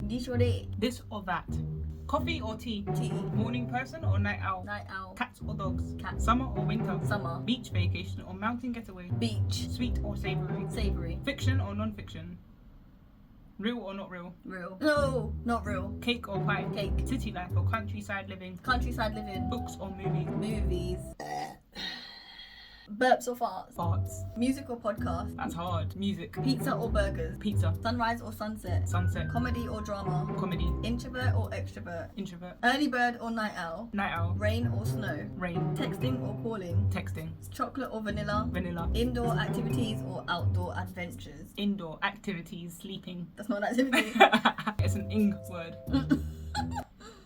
This or that. This or that. Coffee or tea? Tea. Morning person or night owl? Night owl. Cats or dogs? Cat. Summer or winter? Summer. Beach vacation or mountain getaway? Beach. Sweet or savoury? Savoury. Fiction or non-fiction? Real or not real? Real. No, not real. Cake or pie? Cake. City life or countryside living? Countryside living. Books or movies? Movies. Burps or farts? Farts. Music or podcast? That's hard. Music. Pizza or burgers? Pizza. Sunrise or sunset? Sunset. Comedy or drama? Comedy. Introvert or extrovert? Introvert. Early bird or night owl? Night owl. Rain or snow? Rain. Texting or calling? Texting. Chocolate or vanilla? Vanilla. Indoor activities or outdoor adventures? Indoor activities. Sleeping. That's not an activity. It's an ing word.